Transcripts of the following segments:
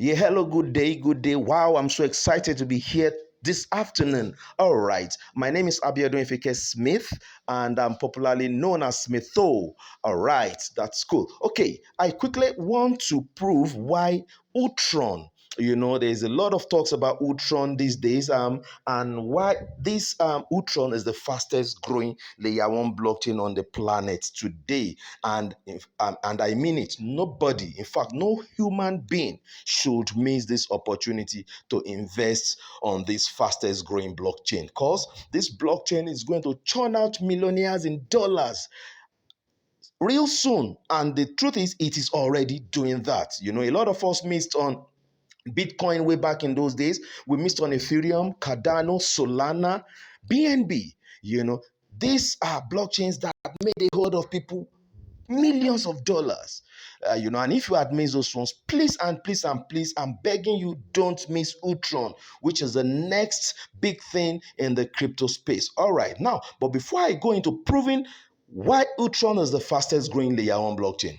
Yeah, hello, good day, good day. Wow, I'm so excited to be here this afternoon. All right, my name is Abiodun Ifeke Smith, and I'm popularly known as Smitho. All right, that's cool. Okay, I quickly want to prove why Ultron. There's a lot of talks about Ultron these days, and why this Ultron is the fastest growing layer one blockchain on the planet today. And I mean it. Nobody, in fact, no human being should miss this opportunity to invest on this fastest growing blockchain, because this blockchain is going to churn out millionaires in dollars real soon. And the truth is, it is already doing that. A lot of us missed on Bitcoin way back in those days. We missed on Ethereum, Cardano, Solana, BNB. These are blockchains that made a whole lot of people millions of dollars. And if you had missed those ones, please and please and please, I'm begging you, don't miss Ultron, which is the next big thing in the crypto space. All right, now, but before I go into proving why Ultron is the fastest growing layer one blockchain,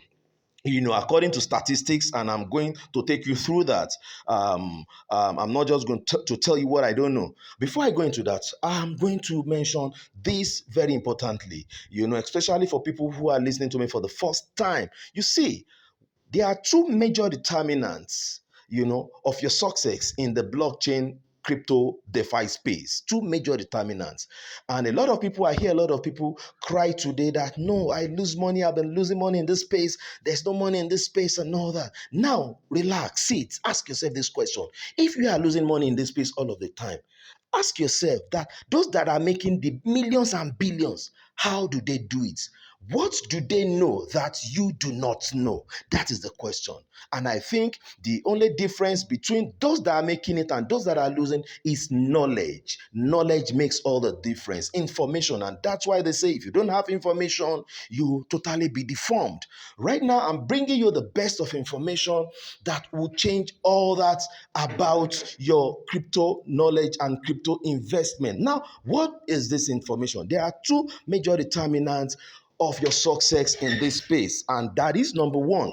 according to statistics, and I'm going to take you through that. I'm not just going to tell you what I don't know. Before I go into that, I'm going to mention this very importantly, especially for people who are listening to me for the first time. You see, there are two major determinants, of your success in the blockchain crypto DeFi space. Two major determinants. And a lot of people, I hear a lot of people cry today that, no, I lose money. I've been losing money in this space. There's no money in this space and all that. Now, relax, sit, ask yourself this question. If you are losing money in this space all of the time, ask yourself that those that are making the millions and billions, how do they do it? What do they know that you do not know? That is the question. And I think the only difference between those that are making it and those that are losing is knowledge. Knowledge makes all the difference. Information. And that's why they say if you don't have information, you totally be deformed. Right now, I'm bringing you the best of information that will change all that about your crypto knowledge and crypto investment. Now, what is this information? There are two major determinants of your success in this space, and that is number one.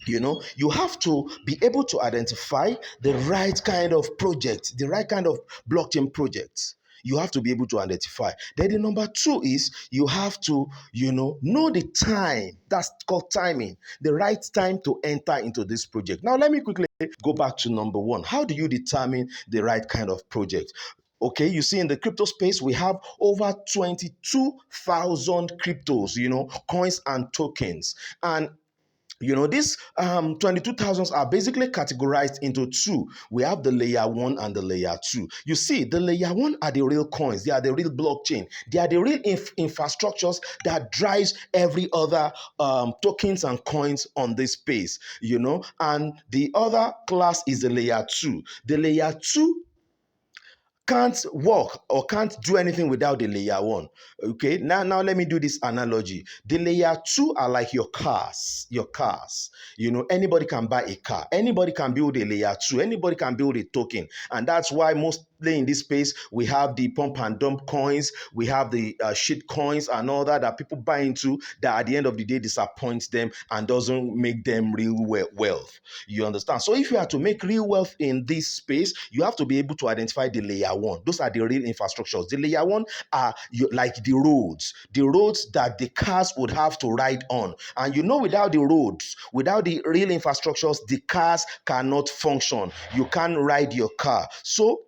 You have to be able to identify the right kind of project, the right kind of blockchain project. You have to be able to identify. Then the number two is you have to, know the time. That's called timing, the right time to enter into this project. Now, let me quickly go back to number one. How do you determine the right kind of project? Okay, you see, in the crypto space, we have over 22,000 cryptos, coins and tokens. And these 22,000s are basically categorized into two. We have the layer one and the layer two. You see, the layer one are the real coins. They are the real blockchain. They are the real infrastructures that drives every other tokens and coins on this space, And the other class is the layer two. The layer two can't work or can't do anything without the layer one. Okay, now let me do this analogy. The layer two are like your cars. Anybody can buy a car, anybody can build a layer two, anybody can build a token. And that's why mostly in this space we have the pump and dump coins, we have the shit coins and all that people buy into, that at the end of the day disappoints them and doesn't make them real wealth. You understand? So if you are to make real wealth in this space, you have to be able to identify the layer one. Those are the real infrastructures. The layer one are like the roads that the cars would have to ride on. And without the roads, without the real infrastructures, the cars cannot function. You can't ride your car. So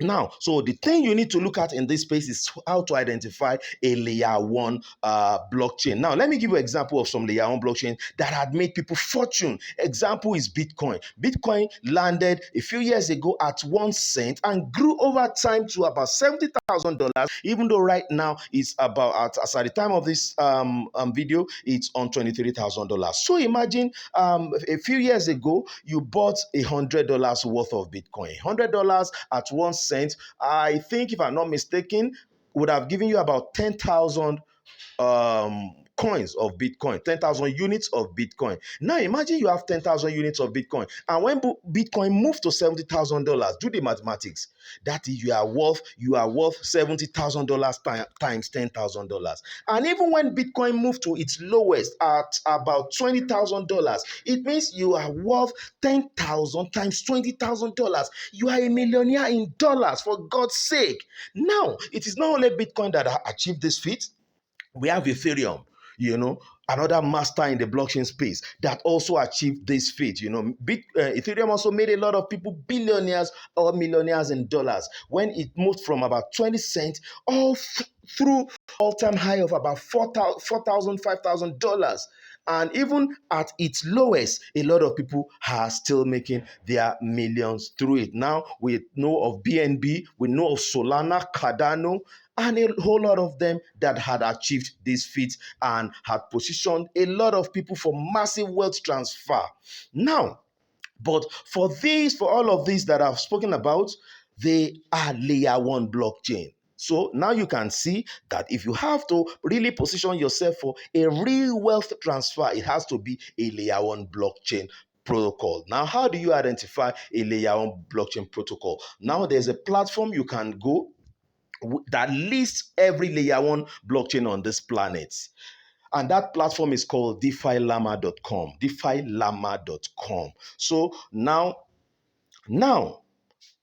the thing you need to look at in this space is how to identify a layer one blockchain. Now, let me give you an example of some layer one blockchain that had made people fortune. Example is Bitcoin. Bitcoin landed a few years ago at 1 cent and grew over time to about $70,000. Even though right now it's about as at the time of this video, it's on $23,000. So imagine a few years ago you bought $100 worth of Bitcoin. $100 at 1 cent, I think, if I'm not mistaken, would have given you about 10,000 coins of Bitcoin, 10,000 units of Bitcoin. Now imagine you have 10,000 units of Bitcoin, and when Bitcoin moved to $70,000, do the mathematics. That is, you are worth $70,000 times $10,000. And even when Bitcoin moved to its lowest at about $20,000, it means you are worth 10,000 times $20,000. You are a millionaire in dollars, for God's sake. Now, it is not only Bitcoin that achieved this feat. We have Ethereum, you know, another master in the blockchain space that also achieved this feat. Ethereum also made a lot of people billionaires or millionaires in dollars when it moved from about 20 cents all through all-time high of about $4,000, $5,000. And even at its lowest, a lot of people are still making their millions through it. Now we know of BNB, we know of Solana, Cardano, and a whole lot of them that had achieved this feat and had positioned a lot of people for massive wealth transfer. Now, but for all of these that I've spoken about, they are layer one blockchain. So now you can see that if you have to really position yourself for a real wealth transfer, it has to be a layer one blockchain protocol. Now, how do you identify a layer one blockchain protocol? Now, there's a platform you can go that lists every layer one blockchain on this planet. And that platform is called defilama.com. Defilama.com. So now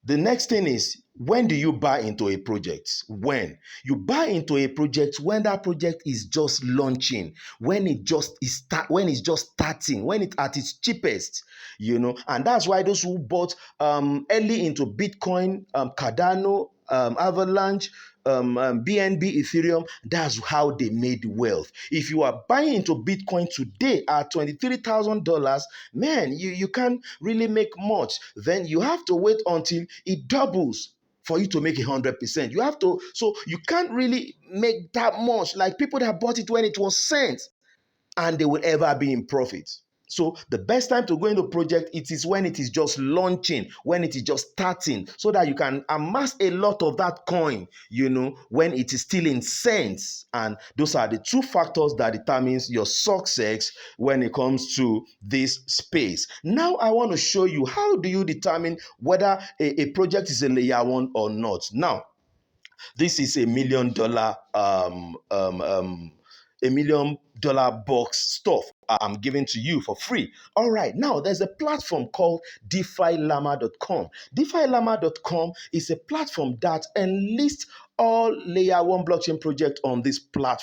the next thing is, when do you buy into a project? When you buy into a project, when that project is just launching, when it's just starting, when it's at its cheapest, and that's why those who bought early into Bitcoin, Cardano, Avalanche, BNB, Ethereum, that's how they made wealth. If you are buying into Bitcoin today at $23,000, man, you can't really make much. Then you have to wait until it doubles for you to make 100%. So you can't really make that much like people that bought it when it was cents and they will ever be in profit. So the best time to go into project, it is when it is just launching, when it is just starting, so that you can amass a lot of that coin, when it is still in cents. And those are the two factors that determines your success when it comes to this space. Now I want to show you, how do you determine whether a project is a layer one or not. Now, this is $1 million box stuff I'm giving to you for free. All right, now there's a platform called defilama.com. Defilama.com is a platform that enlists all layer one blockchain project on this planet,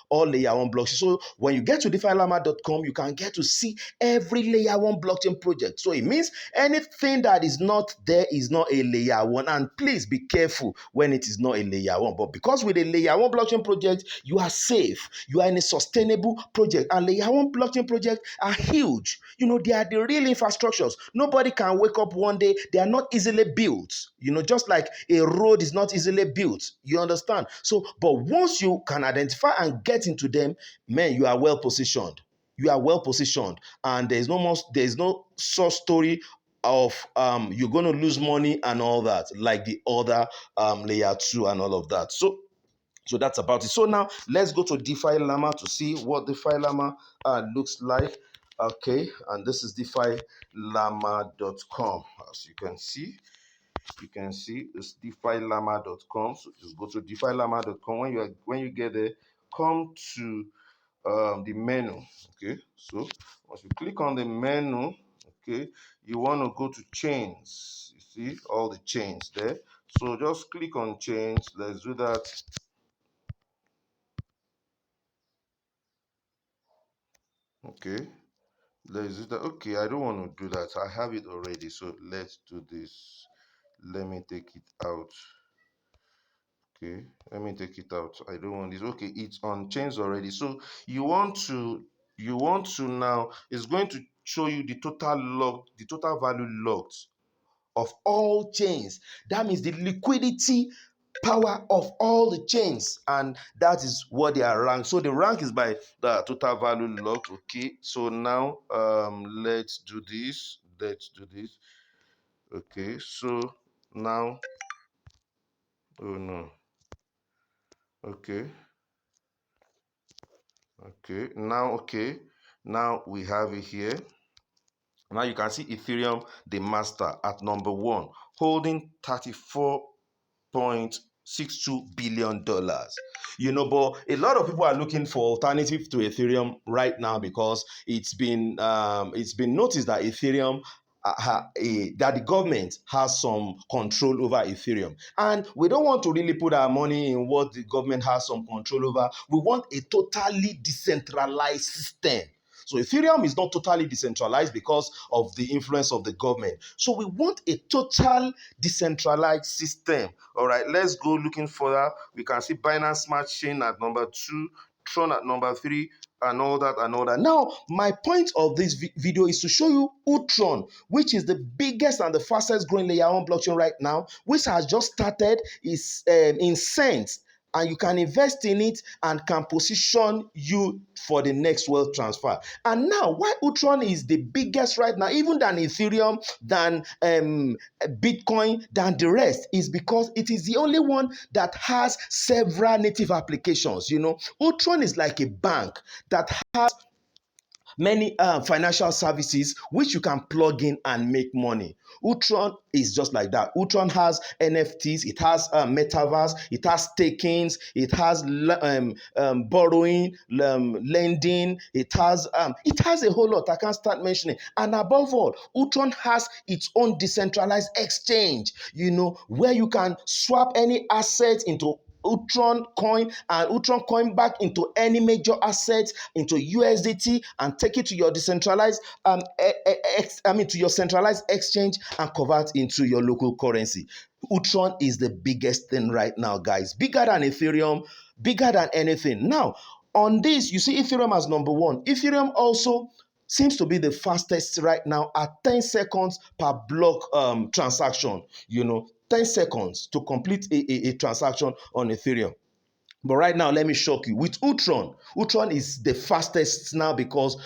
all layer one blockchain. So when you get to defilama.com, you can get to see every layer one blockchain project. So it means anything that is not there is not a layer one. And please be careful when it is not a layer one. But because with a layer one blockchain project, you are safe. You are in a sustainable project. And layer one blockchain projects are huge. They are the real infrastructures. Nobody can wake up one day. They are not easily built. Just like a road is not easily built. You understand? So, but once you can identify and get into them, man, you are well positioned. You are well positioned, and there's no such story of you're going to lose money and all that, like the other layer two and all of that. So that's about it. So now let's go to DeFi Llama to see what DeFi Llama looks like. Okay, and this is defilama.com. As you can see it's defilama.com. So just go to defilama.com. When you get there, come to the menu. Okay, so once you click on the menu, okay, you want to go to chains. You see all the chains there. So just click on chains. Let's do that. Okay, let's do that. Okay, I don't want to do that. I have it already. So let's do this. Let me take it out. Okay, let me take it out. I don't want this. Okay, it's on chains already. So you want to now, it's going to show you the total value locked of all chains. That means the liquidity power of all the chains, and that is what they are ranked. So the rank is by the total value locked. Okay, so now let's do this. Okay, so now, oh no, okay, Now we have it here. Now you can see Ethereum, the master, at number one, holding 34.62 billion dollars. But a lot of people are looking for alternative to Ethereum right now because it's been noticed that Ethereum that the government has some control over Ethereum. And we don't want to really put our money in what the government has some control over. We want a totally decentralized system. So Ethereum is not totally decentralized because of the influence of the government. So we want a total decentralized system. All right, let's go looking further. We can see Binance Smart Chain at number two, Tron at number three, and all that and all that. Now, my point of this video is to show you Ultron, which is the biggest and the fastest growing layer one blockchain right now, which has just started is in cents, and you can invest in it and can position you for the next wealth transfer. And now, why Ultron is the biggest right now, even than Ethereum, than Bitcoin, than the rest, is because it is the only one that has several native applications. Ultron is like a bank that has many financial services which you can plug in and make money. Ultron is just like that. Ultron has NFTs, it has metaverse, it has stakings, it has borrowing, lending, it has a whole lot. I can't start mentioning. And above all, Ultron has its own decentralized exchange, where you can swap any asset into Ultron coin and Ultron coin back into any major assets into USDT and take it to your decentralized to your centralized exchange and convert into your local currency. Ultron is the biggest thing right now, guys. Bigger than Ethereum, bigger than anything. Now, on this, you see Ethereum as number one. Ethereum also seems to be the fastest right now at 10 seconds per block transaction. 10 seconds to complete a transaction on Ethereum. But right now, let me shock you. With Ultron is the fastest now because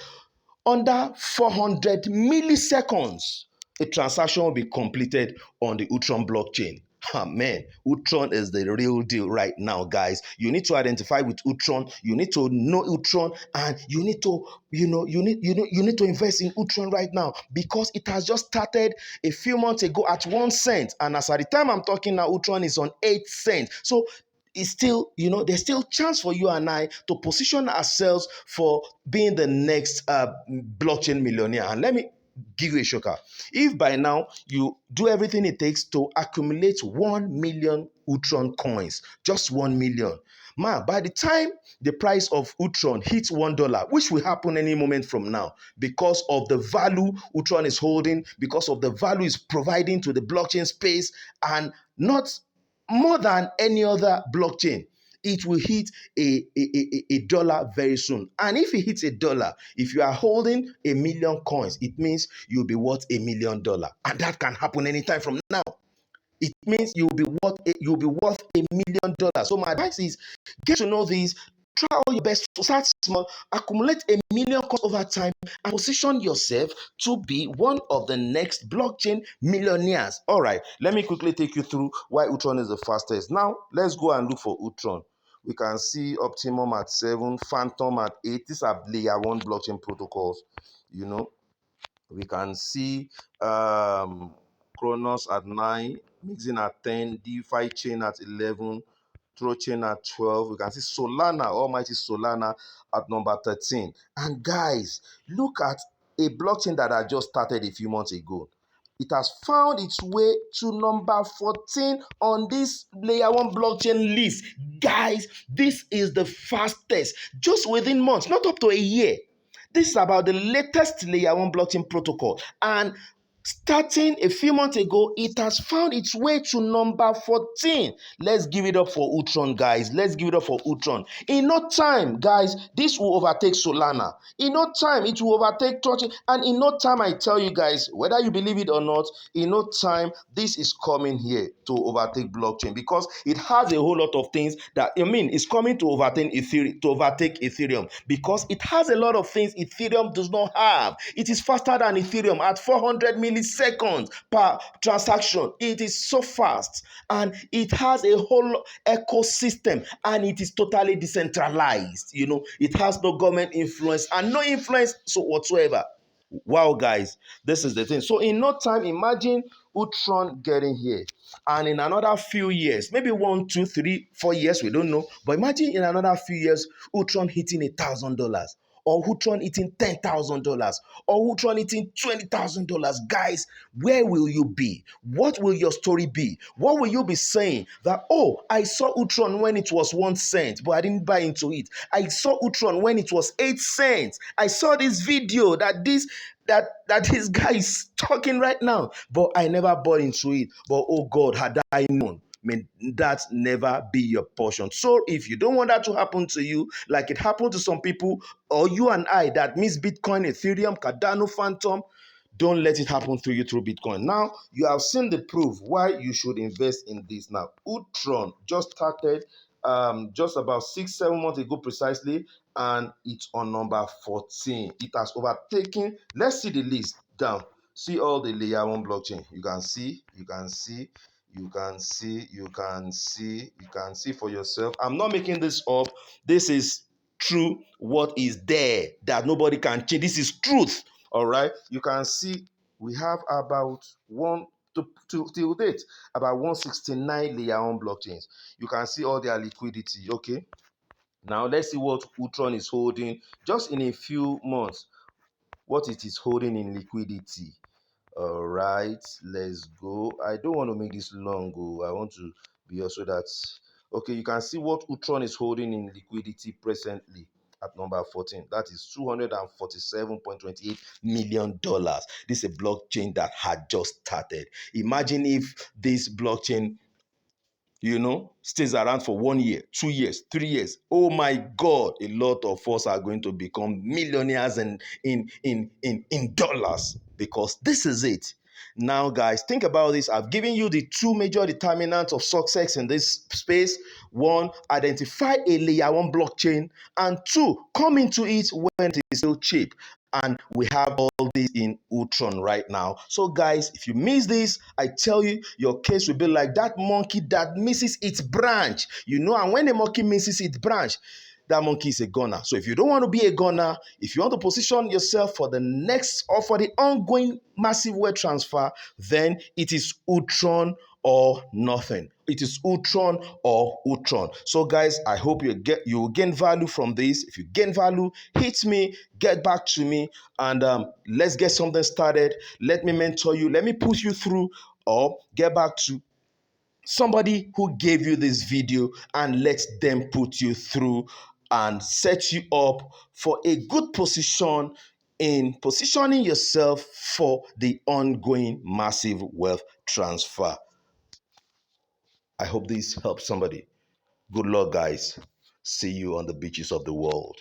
under 400 milliseconds, a transaction will be completed on the Ultron blockchain. Man, Ultron is the real deal right now, guys. You need to identify with Ultron. You need to know Ultron, and you need to, you need to invest in Ultron right now because it has just started a few months ago at 1 cent, and as at the time I'm talking now, Ultron is on 8 cents. So it's still, there's still chance for you and I to position ourselves for being the next blockchain millionaire. And let me give you a shocker. If by now you do everything it takes to accumulate 1 million Ultron coins, just 1 million, man, by the time the price of Ultron hits $1, which will happen any moment from now, because of the value Ultron is holding, because of the value it's providing to the blockchain space, and not more than any other blockchain, it will hit a dollar very soon. And if it hits $1, if you are holding 1 million coins, it means you'll be worth $1 million. And that can happen anytime from now. It means you'll be worth $1 million. So my advice is get to know this. Try all your best to start small, accumulate 1 million coins over time, and position yourself to be one of the next blockchain millionaires. All right, let me quickly take you through why Ultron is the fastest. Now, let's go and look for Ultron. We can see Optimum at 7, Phantom at 8. These are layer 1 blockchain protocols. We can see Kronos at 9, Mixing at 10, DeFi Chain at 11, Trochain at 12. We can see Solana, almighty Solana, at number 13. And guys, look at a blockchain that I just started a few months ago. It has found its way to number 14 on this layer 1 blockchain list. Guys, this is the fastest, just within months, not up to a year. This is about the latest layer 1 blockchain protocol. And starting a few months ago, it has found its way to number 14. Let's give it up for Ultron, guys. Let's give it up for Ultron. In no time, guys, this will overtake Solana. In no time, it will overtake Trochain. And in no time, I tell you guys, whether you believe it or not, in no time, this is coming here to overtake blockchain because it has a whole lot of things that, it's coming to overtake Ethereum because it has a lot of things Ethereum does not have. It is faster than Ethereum at 400 milliseconds. milliseconds per transaction. It is so fast, and it has a whole ecosystem, and it is totally decentralized. It has no government influence and no influence so whatsoever. Wow, guys, this is the thing. So in no time, imagine Ultron getting here, and in another few years, maybe 1, 2, 3, 4 years, we don't know, but imagine in another few years, Ultron hitting $1,000, or Ultron hitting $10,000, or Ultron hitting $20,000. Guys, where will you be? What will your story be? What will you be saying? That, oh, I saw Ultron when it was 1 cent, but I didn't buy into it. I saw Ultron when it was 8 cents. I saw this video that this guy is talking right now, but I never bought into it. But oh God, had I known. May that never be your portion. So if you don't want that to happen to you, like it happened to some people, or you and I that miss Bitcoin, Ethereum, Cardano, Phantom, don't let it happen to you through Bitcoin. Now, you have seen the proof why you should invest in this. Now, Ultron just started just about 6, 7 months ago precisely, and it's on number 14. It has overtaken. Let's see the list down. See all the layer one blockchain. You can see, you can see for yourself. I'm not making this up. This is true. What is there that nobody can change? This is truth. All right. You can see we have about one to till date about 169 layer one blockchains. You can see all their liquidity. Okay. Now let's see what Ultron is holding just in a few months. What it is holding in liquidity. All right, let's go. I don't want to make this long. I want to be also that. Okay, you can see what Ultron is holding in liquidity presently at number 14. That is $247.28 million. This is a blockchain that had just started. Imagine if this blockchain stays around for 1 year, 2 years, 3 years. Oh my God, a lot of us are going to become millionaires in dollars, because this is it. Now, guys, think about this. I've given you the two major determinants of success in this space. One, identify a layer one blockchain, and two, come into it when it is still cheap. And we have all this in Ultron right now. So, guys, if you miss this, I tell you, your case will be like that monkey that misses its branch. And when a monkey misses its branch, that monkey is a gunner. So if you don't want to be a gunner, if you want to position yourself for the next or for the ongoing massive wealth transfer, then it is Ultron or nothing. It is Ultron or Ultron. So guys, I hope you will gain value from this. If you gain value, hit me, get back to me, and let's get something started. Let me mentor you. Let me push you through, or get back to somebody who gave you this video, and let them put you through and set you up for a good position in positioning yourself for the ongoing massive wealth transfer. I hope this helps somebody. Good luck, guys. See you on the beaches of the world.